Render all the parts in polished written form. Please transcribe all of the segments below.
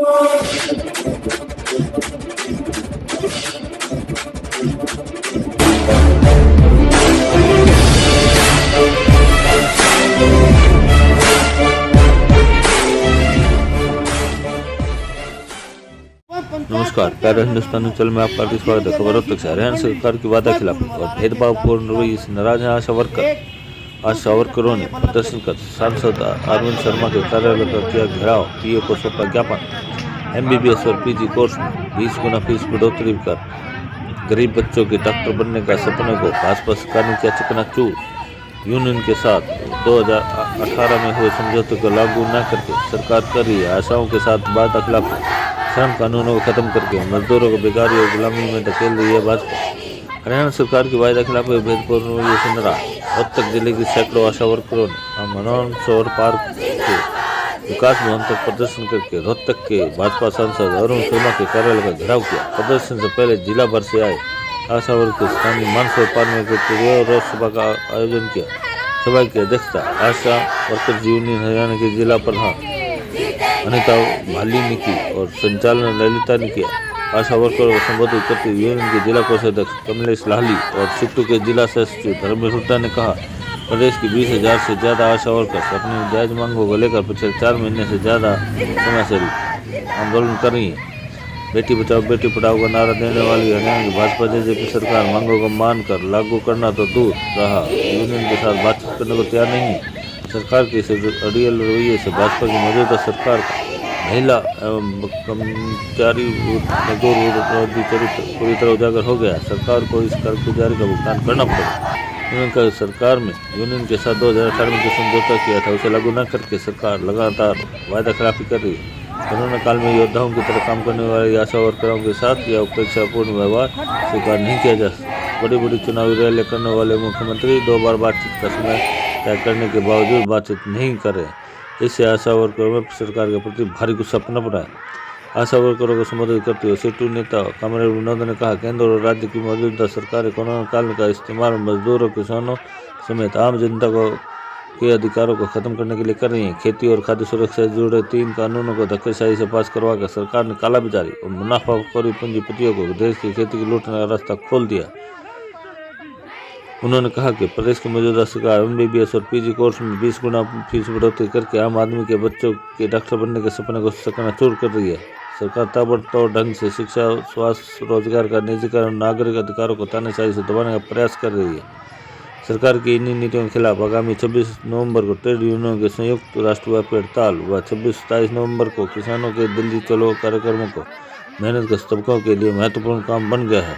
नमस्कार, प्यारे हिंदुस्तानी चैनल में आपका हार्दिक स्वागत है। खबर तक से हरियाणा सरकार की वादा खिलाफ और भेदभावपूर्ण रवैये से नाराज हैं आशा वर्करों ने प्रदर्शन कर सांसद अरविंद शर्मा के कार्यालय का किया घेराव, पीए को सौंपा ज्ञापन। एमबीबीएस और पीजी कोर्स में 20 गुना फीस बढ़ोतरी कर गरीब बच्चों के डॉक्टर बनने का सपने को भाजपा सरकार ने किया चकनाचूर। यूनियन के साथ 2018 में हुए समझौते को लागू न करके सरकार कर रही है आशाओं के साथ वादा खिलाफ श्रम कानूनों को खत्म करके मजदूरों को बेकारी और गुलामी में धकेल रही है भाजपा। हरियाणा सरकार की वायदा खिलाफ भेदपूर्ण रवैये से नाराज रोहतक जिले की सैकड़ों आशा वर्करों ने मनोहर सौर पार्क के विकास भवन तक प्रदर्शन करके रोहतक के भाजपा सांसद अरुण शर्मा के कार्यालय का घेराव किया। प्रदर्शन से पहले जिला भर से आए आशा वर्कर स्थानीय मानसरोवर पार्क में रोज सभा का आयोजन किया। सभा की अध्यक्षता आशा वर्कर्स यूनियन हरियाणा के जिला प्रधान अनिता भाली ने की और संचालन ललिता ने किया। आशा वर्करों को संबोधित करते हुए यूनियन के जिला कोषाध्यक्ष कमलेश लाहली और सिट्टू के जिला सचिव धर्मेश हुड्डा ने कहा, प्रदेश की 20,000 से ज्यादा आशा वर्कर्स अपनी जायज मांगों को लेकर पिछले 4 महीने से ज्यादा समय से आंदोलन कर रही है। बेटी बचाओ बेटी पढ़ाओ का नारा देने वाली हरियाणा की भाजपा जेजेपी सरकार मांगों को मानकर लागू करना तो दूर रहा, यूनियन के साथ बातचीत करने को तैयार नहीं है। सरकार के इस अड़ियल रवैये से भाजपा की मौजूदा सरकार का महिला एवं कर्मचारी मजदूर विरोधी चरित्र पूरी तरह उजागर हो गया। सरकार को इस कर्जगुजारी का भुगतान करना पड़ेगा। उन्होंने सरकार में यूनियन के साथ 2018 में जो समझौता किया था उसे लागू न करके सरकार लगातार वायदा खिलाफी कर रही है। कोरोना काल में योद्धाओं की तरह काम करने वाले आशा वर्करों के साथ यह उपेक्षापूर्ण व्यवहार स्वीकार नहीं किया जा सकता। बड़ी बड़ी चुनावी रैली करने वाले मुख्यमंत्री 2 बार बातचीत का समय तय करने के बावजूद बातचीत नहीं कर रहे। इससे आशा वर्करों में सरकार के प्रति भारी गुस्सा पनप रहा है। आशा वर्करों को संबोधित करते हुए सिट्टू नेता कमरेड विनोद ने कहा, केंद्र और राज्य की मौजूदा सरकारें कोरोना काल का इस्तेमाल मजदूरों, किसानों समेत आम जनता के अधिकारों को खत्म करने के लिए कर रही है। खेती और खाद्य सुरक्षा से जुड़े 3 कानूनों को धक्केशाही से पास करवाकर सरकार ने कालाबाजारी और मुनाफाखोरी पूंजीपतियों को देश की खेती की लूटने का रास्ता खोल दिया। उन्होंने कहा कि प्रदेश की मौजूदा सरकार एमबीबीएस और पीजी कोर्स में 20 गुना फीस बढ़ोतरी करके आम आदमी के बच्चों के डॉक्टर बनने के सपने को चकनाचूर कर रही है। सरकार ताबड़तोड़ ढंग से शिक्षा, स्वास्थ्य, रोजगार का निजीकरण, नागरिक अधिकारों को तानाशाही से दबाने का प्रयास कर रही है। सरकार की इन्हीं नीतियों के खिलाफ आगामी 26 नवंबर को ट्रेड यूनियनों के संयुक्त राष्ट्रव्यापी हड़ताल व 26-27 नवंबर को किसानों के दिल्ली चलो कार्यक्रमों को मेहनत के तबकों के लिए महत्वपूर्ण काम बन गया है।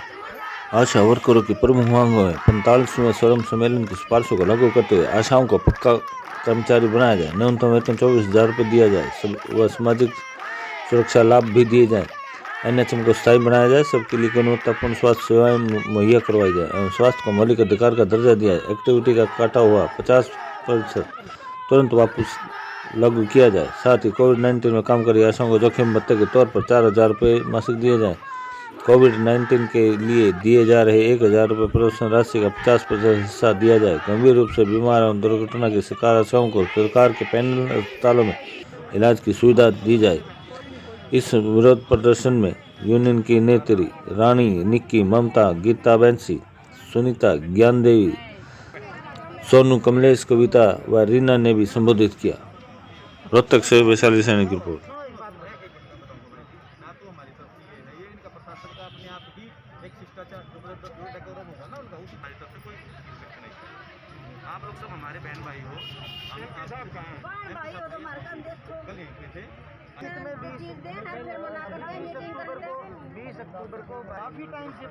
आशा वर्करों की प्रमुख मांगों में 45वें श्रम सम्मेलन की सिफारिशों को लागू करते हुए आशाओं को पक्का कर्मचारी बनाया जाए, न्यूनतम वेतन 24,000 रुपये दिया जाए व सामाजिक सुरक्षा लाभ भी दिए जाएँ। एनएचएम को स्थायी बनाया जाए, सबके लिए गुणवत्तापूर्ण स्वास्थ्य सेवाएं मुहैया करवाई जाए एवं स्वास्थ्य को मौलिक अधिकार का दर्जा दिया जाए। एक्टिविटी का काटा हुआ 50% तुरंत वापस लागू किया जाए। साथ ही कोविड-19 में काम कर रही आशाओं को जोखिम भत्ते के तौर पर 4,000 रुपये मासिक दिए जाएँ। कोविड-19 के लिए दिए जा रहे 1,000 रुपये प्रोत्साहन राशि का 50% हिस्सा दिया जाए। गंभीर रूप से बीमार एवं दुर्घटना के शिकार आशाओं को सरकार के पैनल अस्पतालों में इलाज की सुविधा दी जाए। इस विरोध प्रदर्शन में यूनियन की नेत्री रानी, निक्की, ममता, गीता बैंसी, सुनीता, ज्ञानदेवी, सोनू, कमलेश, कविता व रीना ने भी संबोधित किया। रोहतक से वैशाली सैनी की रिपोर्ट। आप लोग सब हमारे बहन भाई हो, तो हमारे काम देखो। 20 अक्टूबर को काफी टाइम से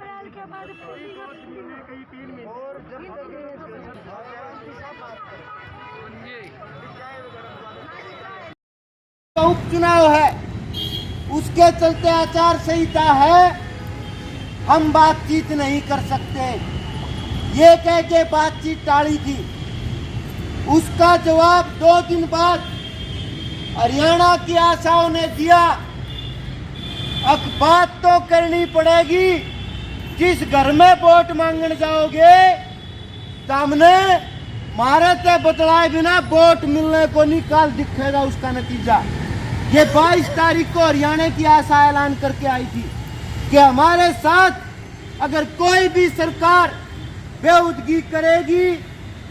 और उपचुनाव है, उसके चलते आचार संहिता है, हम बातचीत नहीं कर सकते, ये कह के बातचीत टाली थी। उसका जवाब 2 दिन बाद हरियाणा की आशाओं ने दिया। अब बात तो करनी पड़ेगी, जिस घर में वोट मांगने जाओगे सामने मारे ते बतलाए बिना वोट मिलने को निकाल दिखेगा उसका नतीजा। ये 22 तारीख को हरियाणा की आशा ऐलान करके आई थी कि हमारे साथ अगर कोई भी सरकार बेहुदगी करेगी,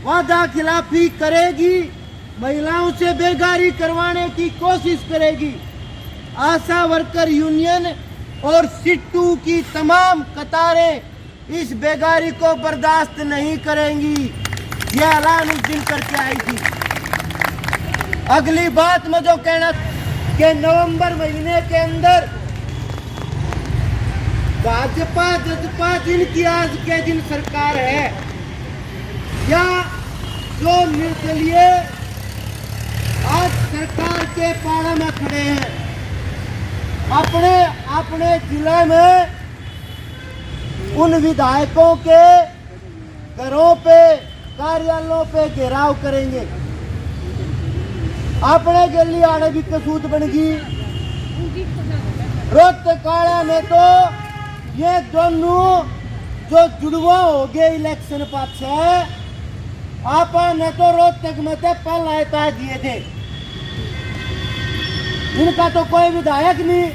वादा खिलाफी करेगी, महिलाओं से बेगारी करवाने की कोशिश करेगी, आशा वर्कर यूनियन और सिट्टू की तमाम कतारें इस बेगारी को बर्दाश्त नहीं करेंगी। यह ऐलान उस दिन करके आई थी। अगली बात मैं जो कहना कि नवंबर महीने के अंदर भाजपा जजपा जिनकी आज के दिन सरकार है या जो निर्दलीय आज सरकार के पाड़ा में खड़े हैं, अपने अपने जिले में उन विधायकों के घरों पे, कार्यालयों पे घेराव करेंगे। अपने गली आने भी कसूत बन गई। रोहतकाड़ा में तो ये दोनों जो जुड़वा हो गए इलेक्शन पाछे, आपने तो रोहतक में तो पहला एता दिए थे, इनका तो कोई विधायक नहीं।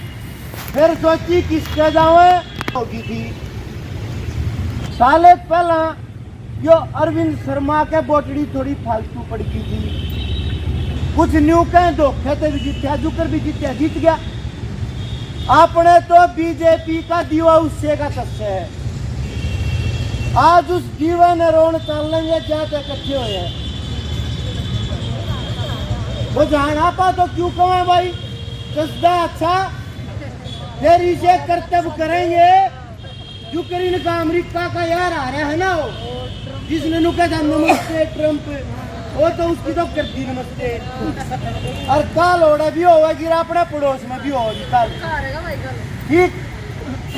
फिर सोची किसके जावे होगी थी। साले पहला जो अरविंद शर्मा के बोटड़ी थोड़ी फालतू पड़ गई थी, कुछ न्यू कहें धोखे से भी जीत्या, जुकर भी जीत्या, जीत गया। आपने तो बीजेपी का दीवा उससे का तस्य है। आज उस दीवा ने रोन चल लेंगे जाते इकट्ठे हुए हैं। वो जाना पा तो क्यों कमाए भाई, कसदा अच्छा फिर इसे कर्तव्य करेंगे। जो करीन का अमेरिका का यार आ रहा है ना, वो जिसने नु कहा नमस्ते ट्रम्प, वो तो उसकी तो करती नमस्ते। और काल ओड़ा भी होगा गिरा अपने पड़ोस में भी होगी कल, ठीक।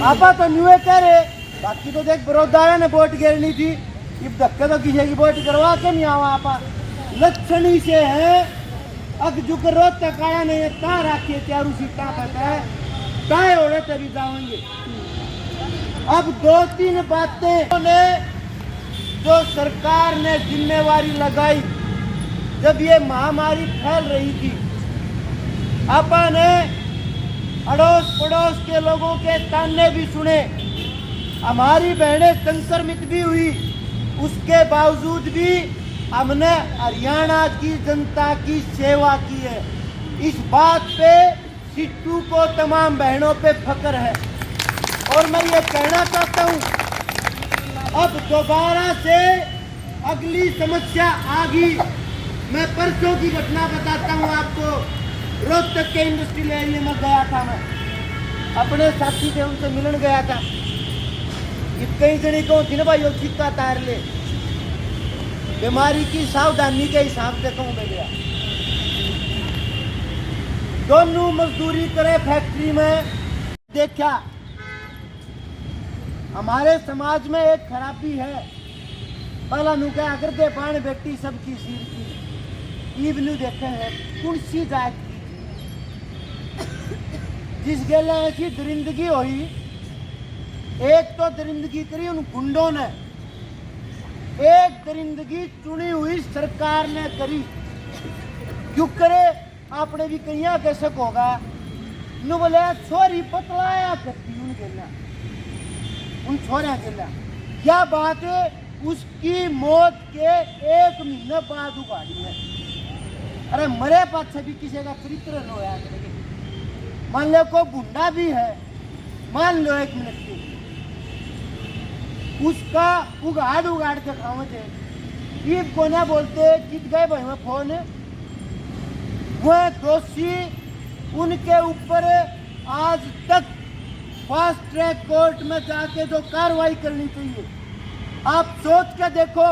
आपा तो न्यू कह रहे, बाकी तो देख बड़ौदा ने वोट गिरनी थी, अब धक्के तो किसी की वोट करवा के नहीं आवा। आपा लक्षणी से है अब जो रोहतक आया नहीं कहाँ रखिए चारू सीटा पता है कहे ओढ़े तभी जाएंगे। अब 2-3 बातें ने जो सरकार ने जिम्मेवारी लगाई जब ये महामारी फैल रही थी, आपने अड़ोस पड़ोस के लोगों के ताने भी सुने, हमारी बहनें संक्रमित भी हुई, उसके बावजूद भी हमने हरियाणा की जनता की सेवा की है। इस बात पे सिट्टू को तमाम बहनों पे फक्र है। और मैं ये कहना चाहता हूँ, अब दोबारा से अगली समस्या आ गई। मैं परसों की घटना बताता हूँ आपको। रोहतक के इंडस्ट्रियल एरिया में गया था, मैं अपने साथी थे उनसे मिलन गया था। कई जने को दिन भाई वो सिक्का तार ले, बीमारी की सावधानी के हिसाब से कहूँ मैं गया। दोनों मजदूरी करे फैक्ट्री में। देखा हमारे समाज में एक खराबी है, पहला नु क्या अगर दे पान बेटी सबकी सिर की ईवनू देखे हैं कुर्सी जात की। जिस गेले ऐसी दरिंदगी हुई, एक तो दरिंदगी करी उन गुंडों ने, एक दरिंदगी चुनी हुई सरकार ने करी। क्यों करे आपने भी कहिया कैसे होगा नु बोले छोरी पतलाया करती उन गेला, उन छोरिया गेला। क्या बात है, उसकी मौत के 1 महीने बाद उगाड़ी है। अरे मरे पाछे भी किसी का चरित्र न होया करेगी। मान लो को गुंडा भी है, मान लो 1 मिनट की, उसका उगाड़ उगाड़ के खाओ थे। ये कोना बोलते जीत गए भाई में फोन, वह दोषी उनके ऊपर आज तक फास्ट ट्रैक कोर्ट में जाके जो कार्रवाई करनी चाहिए। आप सोच के देखो,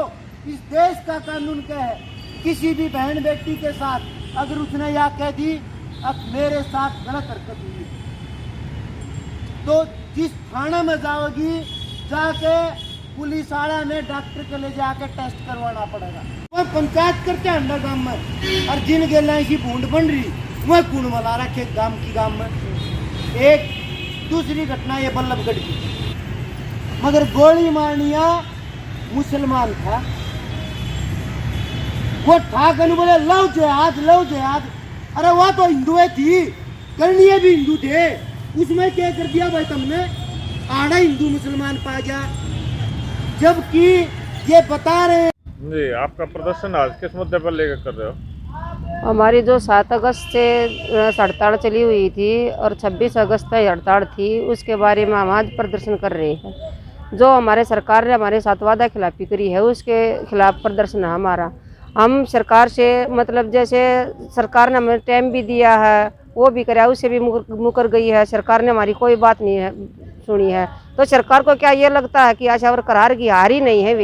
इस देश का कानून क्या है, किसी भी बहन बेटी के साथ अगर उसने या कह दी अब मेरे साथ गलत हरकत हुई, तो जिस थाने में जाओगी जाके पुलिस वाला ने डॉक्टर के ले जाके टेस्ट करवाना पड़ेगा। वह पंचायत करते अंडा गांव में, और जिन गेला की बूंद बन रही वह कौन मला रखे गांव की गांव में। एक दूसरी घटना ये बल्लभगढ़ की, मगर गोली मारनिया मुसलमान था, वो ठाकन बोले लव जिहाद लव जिहाद। अरे वह तो हिंदुएं थी, करनिए भी हिंदू थे, उसमें क्या कर दिया भाई तुमने, आड़ा हिंदू मुसलमान पा गया, जबकि ये बता रहे हैं। जी, आपका प्रदर्शन आज किस मुद्दे पर लेकर कर रहे हो? हमारी जो 7 अगस्त से हड़ताल चली हुई थी और 26 अगस्त तक हड़ताल थी, उसके बारे में हम आज प्रदर्शन कर रहे हैं। जो हमारे सरकार ने हमारे साथ वादा खिलाफी करी है, उसके खिलाफ प्रदर्शन है हमारा। हम सरकार से मतलब जैसे सरकार ने हमें टाइम भी दिया है, वो भी कराया, उससे भी मुकर गई है। सरकार ने हमारी कोई बात नहीं है सुनी है। तो सरकार को क्या ये लगता है कि आशा वर्कर हार ही नहीं है,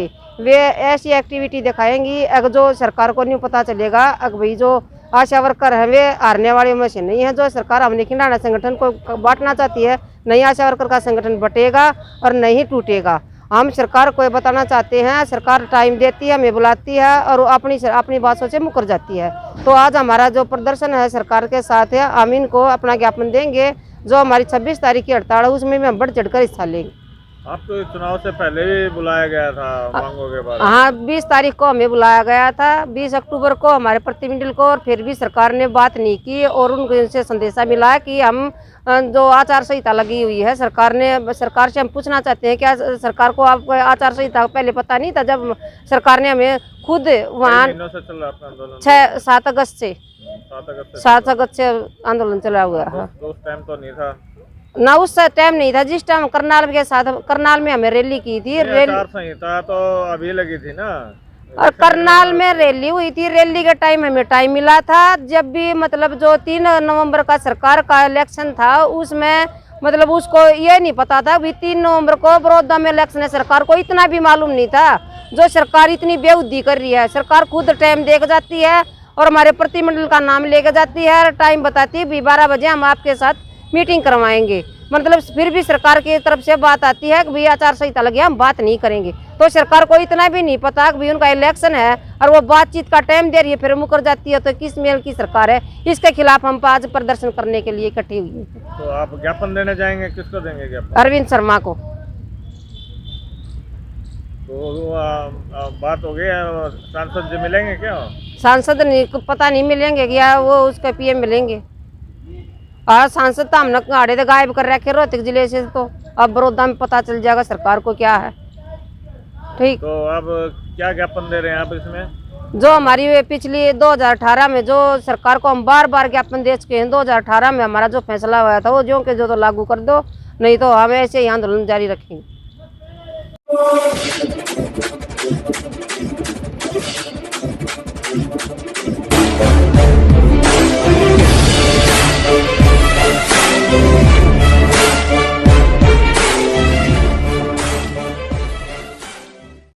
वे ऐसी एक्टिविटी दिखाएंगी अगर जो सरकार को नहीं पता चलेगा अगर भाई जो आशा वर्कर है वे हारने वाले में से नहीं है। जो सरकार हमने खिंडाना संगठन को बांटना चाहती है, नहीं आशा वर्कर का संगठन बटेगा और नहीं टूटेगा। हम सरकार को ये बताना चाहते हैं, सरकार टाइम देती है, हमें बुलाती है और अपनी बातों से मुकर जाती है। तो आज हमारा जो प्रदर्शन है सरकार के साथ है, हम इनको अपना ज्ञापन देंगे। जो हमारी 26 तारीख की हड़ताल है उसमें भी हम बढ़ चढ़कर हिस्सा लेंगे। आपको चुनाव से पहले भी बुलाया गया था मांगों के बारे में? हाँ, 20 तारीख को हमें बुलाया गया था, 20 अक्टूबर को हमारे प्रतिनिधिमंडल को, और फिर भी सरकार ने बात नहीं की। और उनसे संदेशा मिला कि हम जो आचार संहिता लगी हुई है सरकार से हम पूछना चाहते हैं, क्या सरकार को आप आचार संहिता पहले पता नहीं था? जब सरकार ने हमें खुद वहाँ 7 अगस्त से 7 अगस्त से आंदोलन चला हुआ है। उस टाइम तो नहीं था ना, उस टाइम नहीं था जिस टाइम करनाल के साथ, करनाल में हमें रैली की थी। आचार संहिता तो अभी लगी थी ना, और करनाल में रैली हुई थी। रैली के टाइम हमें टाइम मिला था, जब भी मतलब जो 3 नवंबर का सरकार का इलेक्शन था, उसमें मतलब उसको ये नहीं पता था भी 3 नवंबर को बड़ौदा में इलेक्शन है। सरकार को इतना भी मालूम नहीं था। जो सरकार इतनी बेउद्दी कर रही है, सरकार खुद टाइम देकर जाती है और हमारे प्रतिनिधिमंडल का नाम लेकर जाती है, टाइम बताती है भी 12 बजे हम आपके साथ मीटिंग करवाएंगे। मतलब फिर भी सरकार की तरफ से बात आती है कि भाई आचार संहिता लगी, हम बात नहीं करेंगे। तो सरकार को इतना भी नहीं पता कि भाई उनका इलेक्शन है और वो बातचीत का टाइम दे रही है, फिर मुकर जाती है। तो किस मेल की सरकार है? इसके खिलाफ हम आज प्रदर्शन करने के लिए इकट्ठे हुए हैं। तो आप ज्ञापन देने जाएंगे, किसको देंगे ज्ञापन? अरविंद शर्मा को। तो बात हो गई, सांसद जी मिलेंगे क्या? सांसद नहीं, पता नहीं मिलेंगे क्या, वो उसके पीएम मिलेंगे। और सांसद तो हमने गाड़े तो गायब कर रखे रोहतक जिले से, तो अब बड़ौदा में पता चल जाएगा सरकार को क्या है। ठीक, तो अब क्या ज्ञापन दे रहे हैं आप इसमें? जो हमारी वे पिछली 2018 में जो सरकार को हम बार बार ज्ञापन दे चुके हैं, 2018 में हमारा जो फैसला हुआ था वो जो के जो तो लागू कर दो, नहीं तो हम ऐसे ही आंदोलन जारी रखेंगे।